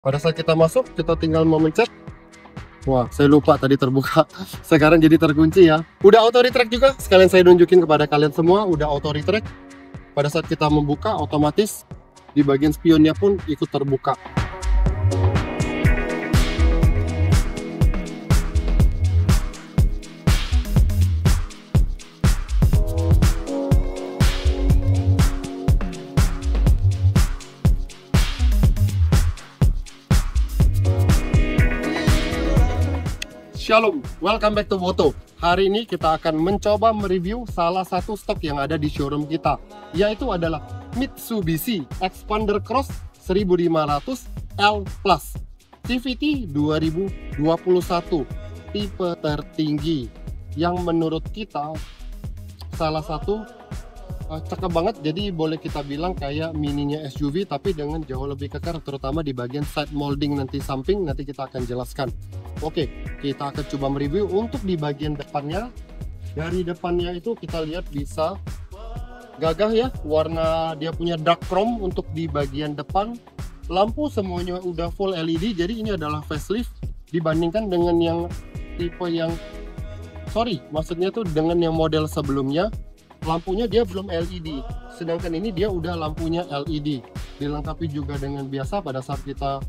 Pada saat kita masuk, kita tinggal memencet. Wah, saya lupa tadi terbuka. Sekarang jadi terkunci ya. Udah auto retract juga. Sekalian saya nunjukin kepada kalian semua, udah auto retract. Pada saat kita membuka, otomatis di bagian spionnya pun ikut terbuka. Shalom, welcome back to Woto. Hari ini kita akan mencoba mereview salah satu stok yang ada di showroom kita, yaitu adalah Mitsubishi Xpander Cross 1500 L Plus CVT 2021, tipe tertinggi yang menurut kita salah satu cakep banget. Jadi boleh kita bilang kayak mininya SUV tapi dengan jauh lebih kekar, terutama di bagian side molding nanti samping, nanti kita akan jelaskan. Oke, kita akan coba mereview untuk di bagian depannya. Dari depannya itu kita lihat bisa gagah ya, warna dia punya dark chrome untuk di bagian depan. Lampu semuanya udah full LED, jadi ini adalah facelift dibandingkan dengan yang tipe yang maksudnya tuh dengan yang model sebelumnya. Lampunya dia belum LED, sedangkan ini dia udah lampunya LED. Dilengkapi juga dengan biasa pada saat kita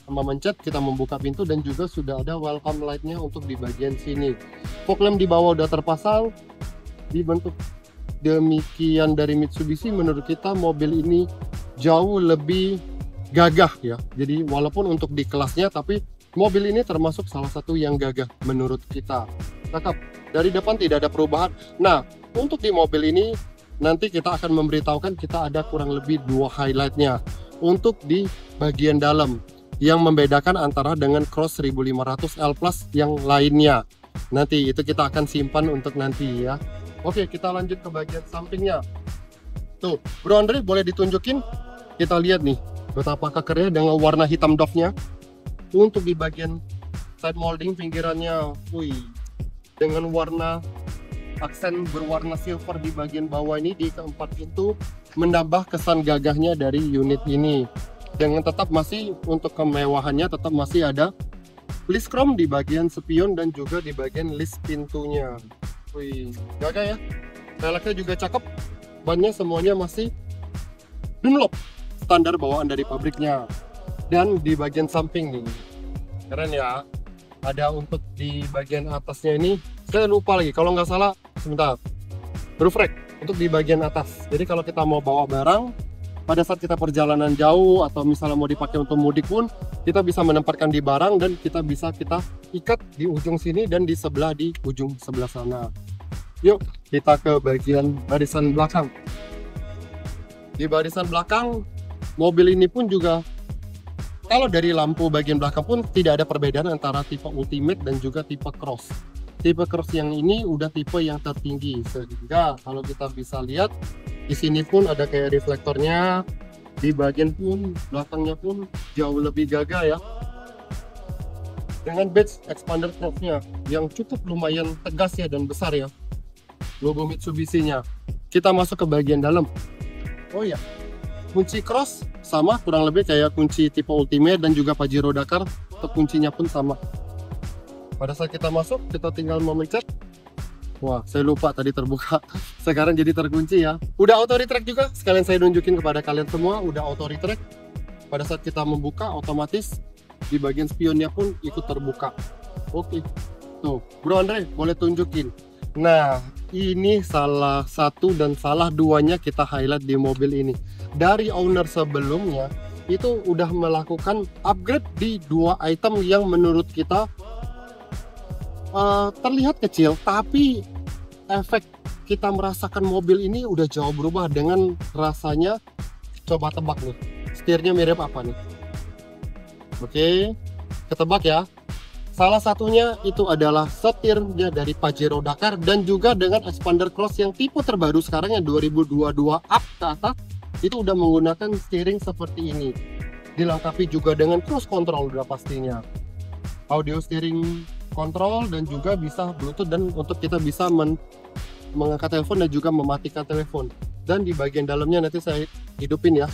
memencet, kita membuka pintu, dan juga sudah ada welcome light-nya untuk di bagian sini. Fog lamp di bawah udah terpasang. Dibentuk demikian dari Mitsubishi, menurut kita mobil ini jauh lebih gagah ya. Jadi walaupun untuk di kelasnya, tapi mobil ini termasuk salah satu yang gagah menurut kita. Cakep. Dari depan tidak ada perubahan. Nah, untuk di mobil ini nanti kita akan memberitahukan kita ada kurang lebih 2 highlightnya untuk di bagian dalam yang membedakan antara dengan Cross 1500 L Plus yang lainnya. Nanti itu kita akan simpan untuk nanti ya. Oke, kita lanjut ke bagian sampingnya. Tuh, Bro Andre boleh ditunjukin? Kita lihat nih betapa kekernya dengan warna hitam doff-nya. Untuk di bagian side molding pinggirannya, dengan warna aksen berwarna silver di bagian bawah ini di keempat pintu, menambah kesan gagahnya dari unit ini. Dengan tetap masih untuk kemewahannya tetap masih ada list chrome di bagian spion dan juga di bagian list pintunya. Gagah ya. Velgnya juga cakep. Bannya semuanya masih Dunlop, standar bawaan dari pabriknya. Dan di bagian samping nih, keren ya. Ada untuk di bagian atasnya ini, saya lupa lagi kalau nggak salah, sebentar, roof rack untuk di bagian atas. Jadi kalau kita mau bawa barang pada saat kita perjalanan jauh atau misalnya mau dipakai untuk mudik pun, kita bisa menempatkan di barang dan kita ikat di ujung sini dan di ujung sebelah sana. Yuk kita ke bagian barisan belakang. Di barisan belakang mobil ini pun juga, kalau dari lampu bagian belakang pun tidak ada perbedaan antara tipe Ultimate dan juga tipe Cross. Tipe Cross yang ini udah tipe yang tertinggi, sehingga kalau kita bisa lihat di sini pun ada kayak reflektornya. Di bagian pun belakangnya pun jauh lebih gagah ya. Dengan badge Xpander Cross-nya yang cukup lumayan tegas ya dan besar ya. Logo Mitsubishi-nya. Kita masuk ke bagian dalam. Oh ya, kunci Cross sama kurang lebih kayak kunci tipe Ultimate dan juga Pajero Dakar, untuk kuncinya pun sama. Pada saat kita masuk, kita tinggal memencet. Wah, saya lupa tadi terbuka. Sekarang jadi terkunci ya. Udah auto retract juga. Sekalian saya nunjukin kepada kalian semua, udah auto retract. Pada saat kita membuka, otomatis di bagian spionnya pun ikut terbuka. Oke. Tuh, Bro Andre boleh tunjukin. Nah, ini salah satu dan salah duanya kita highlight di mobil ini. Dari owner sebelumnya itu udah melakukan upgrade di 2 item yang menurut kita terlihat kecil, tapi efek kita merasakan mobil ini udah jauh berubah dengan rasanya. Coba tebak nih, setirnya mirip apa nih? Oke, ketebak ya. Salah satunya itu adalah setirnya dari Pajero Dakar dan juga dengan Xpander Cross yang tipe terbaru sekarang yang 2022 up ke atas, itu udah menggunakan steering seperti ini. Dilengkapi juga dengan cruise control udah pastinya. Audio steering control dan juga bisa Bluetooth, dan untuk kita bisa mengangkat telepon dan juga mematikan telepon. Dan di bagian dalamnya nanti saya hidupin ya.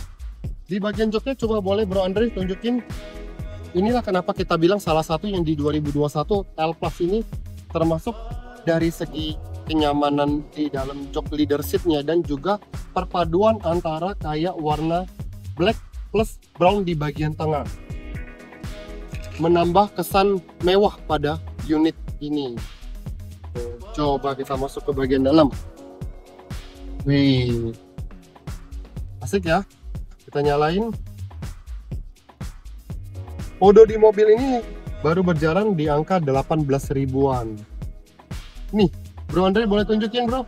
Di bagian joknya coba boleh Bro Andre tunjukin. inilah kenapa kita bilang salah satu yang di 2021 L Plus ini termasuk dari segi kenyamanan di dalam jok leadershipnya dan juga perpaduan antara kayak warna black plus brown di bagian tengah, menambah kesan mewah pada unit ini. Coba kita masuk ke bagian dalam. Wih, asik ya. Kita nyalain. Odo di mobil ini baru berjalan di angka 18 ribuan. Nih, Bro Andre boleh tunjukin, Bro?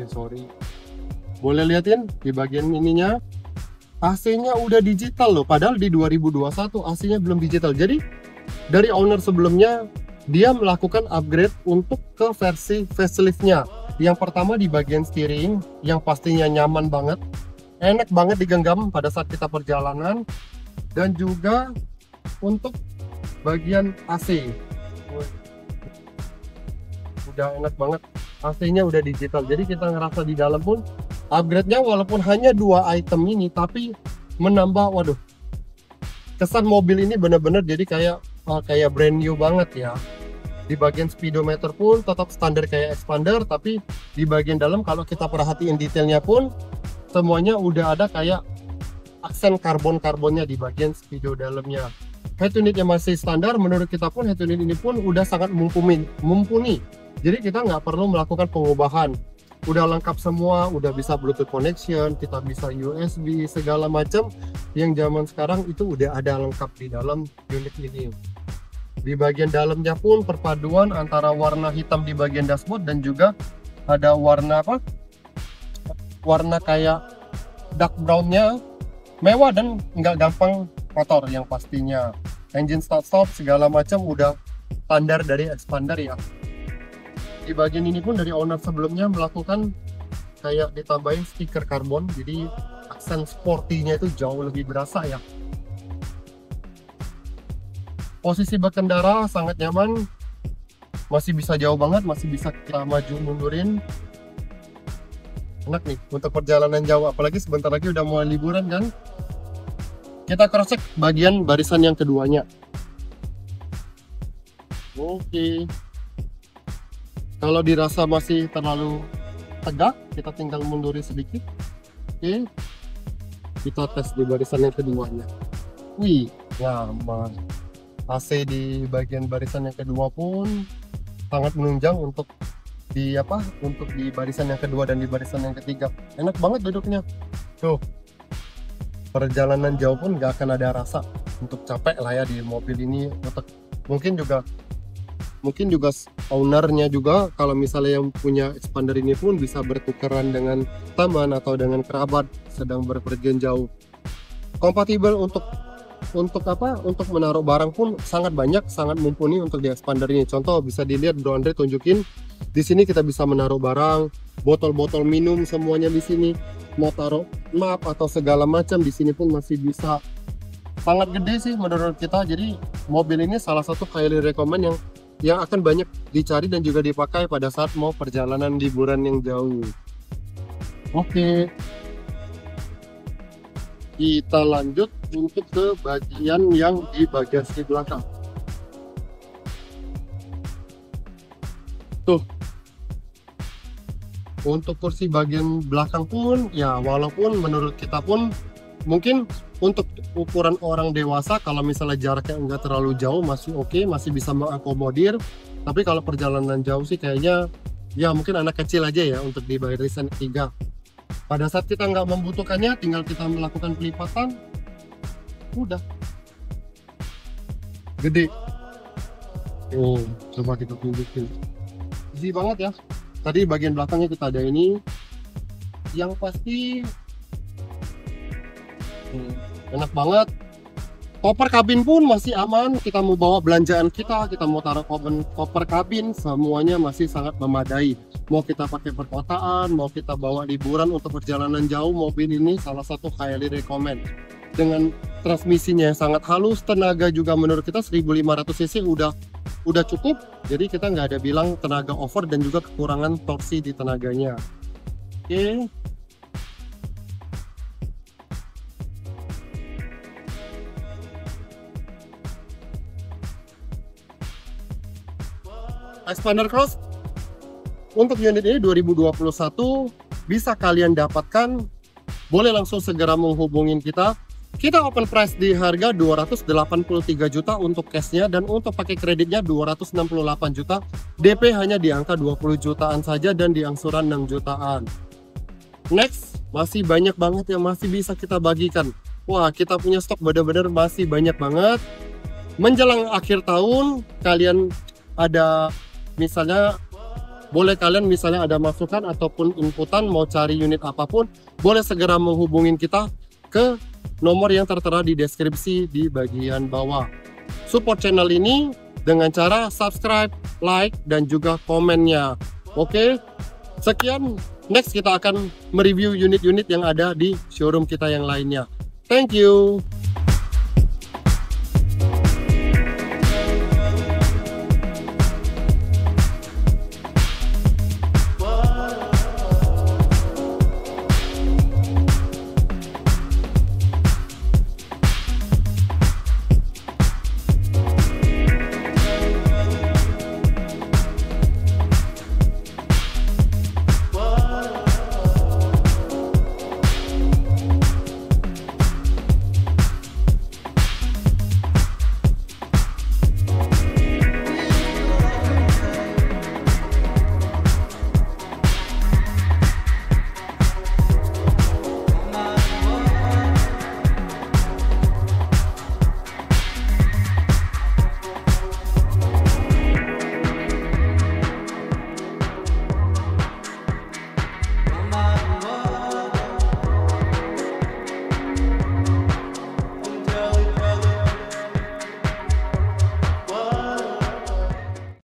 Sorry. Boleh liatin di bagian ininya. AC-nya udah digital loh, padahal di 2021 AC-nya belum digital. Jadi dari owner sebelumnya dia melakukan upgrade untuk ke versi facelift-nya. Yang pertama di bagian steering yang pastinya nyaman banget, enak banget digenggam pada saat kita perjalanan, dan juga untuk bagian AC. Udah enak banget, AC-nya udah digital. Jadi kita ngerasa di dalam pun upgrade-nya walaupun hanya 2 item ini, tapi menambah, waduh, kesan mobil ini bener-bener jadi kayak brand new banget ya. Di bagian speedometer pun tetap standar kayak Expander, tapi di bagian dalam kalau kita perhatiin detailnya pun semuanya udah ada kayak aksen karbon-karbonnya di bagian speedo dalamnya. Head unitnya masih standar, menurut kita pun head unit ini pun udah sangat mumpuni. Jadi kita nggak perlu melakukan pengubahan. Udah lengkap semua, udah bisa Bluetooth connection, kita bisa USB, segala macam yang zaman sekarang itu udah ada lengkap di dalam unit ini. Di bagian dalamnya pun perpaduan antara warna hitam di bagian dashboard dan juga ada warna warna kayak dark brownnya, mewah dan nggak gampang kotor yang pastinya. Engine start segala macam udah standar dari Expander ya. Di bagian ini pun dari owner sebelumnya melakukan kayak ditambahin stiker karbon, jadi aksen sportinya itu jauh lebih berasa ya. Posisi berkendara sangat nyaman, masih bisa jauh banget, masih bisa kita maju mundurin. Enak nih untuk perjalanan jauh, apalagi sebentar lagi udah mulai liburan kan. Kita cross check bagian barisan yang keduanya. Oke. Kalau dirasa masih terlalu tegak, kita tinggal mundurin sedikit. Oke. Kita tes di barisan yang keduanya. Wih, nyaman. AC di bagian barisan yang kedua pun sangat menunjang untuk di barisan yang kedua dan di barisan yang ketiga. Enak banget duduknya. Tuh. Perjalanan jauh pun nggak akan ada rasa untuk capek lah ya di mobil ini. Mungkin juga ownernya juga kalau misalnya yang punya Expander ini pun bisa bertukaran dengan teman atau dengan kerabat sedang berpergian jauh. Kompatibel untuk menaruh barang pun sangat banyak, sangat mumpuni untuk di Expander ini. Contoh bisa dilihat Bro Andre tunjukin. Di sini kita bisa menaruh barang, botol-botol minum semuanya di sini. Mau taruh map atau segala macam di sini pun masih bisa. Sangat gede sih menurut kita. Jadi mobil ini salah satu highly recommend yang akan banyak dicari dan juga dipakai pada saat mau perjalanan liburan yang jauh. Oke. Kita lanjut untuk ke bagian yang di bagasi belakang. Tuh. Untuk kursi bagian belakang pun ya walaupun menurut kita pun mungkin untuk ukuran orang dewasa kalau misalnya jaraknya enggak terlalu jauh masih oke, masih bisa mengakomodir. Tapi kalau perjalanan jauh sih kayaknya ya mungkin anak kecil aja ya untuk di barisan 3. Pada saat kita nggak membutuhkannya, tinggal kita melakukan pelipatan, udah gede. Oh, coba kita tunjukin, easy banget ya. Tadi bagian belakangnya kita ada ini, yang pasti enak banget. Koper kabin pun masih aman, kita mau bawa belanjaan kita mau taruh koper kabin, semuanya masih sangat memadai. Mau kita pakai perkotaan, mau kita bawa liburan untuk perjalanan jauh, mobil ini salah satu highly recommend. Dengan transmisinya yang sangat halus, tenaga juga menurut kita 1500 cc udah cukup, jadi kita nggak ada bilang tenaga over dan juga kekurangan torsi di tenaganya. Oke. Expander Cross untuk unit ini 2021 bisa kalian dapatkan. Boleh langsung segera menghubungin kita. Kita open price di harga 283 juta untuk cashnya, dan untuk pakai kreditnya 268 juta. DP hanya di angka 20 jutaan saja dan di angsuran 6 jutaan. Next, masih banyak banget yang masih bisa kita bagikan. Wah, kita punya stok benar-benar masih banyak banget. Menjelang akhir tahun, kalian ada misalnya, boleh kalian misalnya ada masukan ataupun inputan mau cari unit apapun, boleh segera menghubungin kita ke nomor yang tertera di deskripsi di bagian bawah. Support channel ini dengan cara subscribe, like, dan juga komennya. Oke, sekian. Next kita akan mereview unit-unit yang ada di showroom kita yang lainnya. Thank you.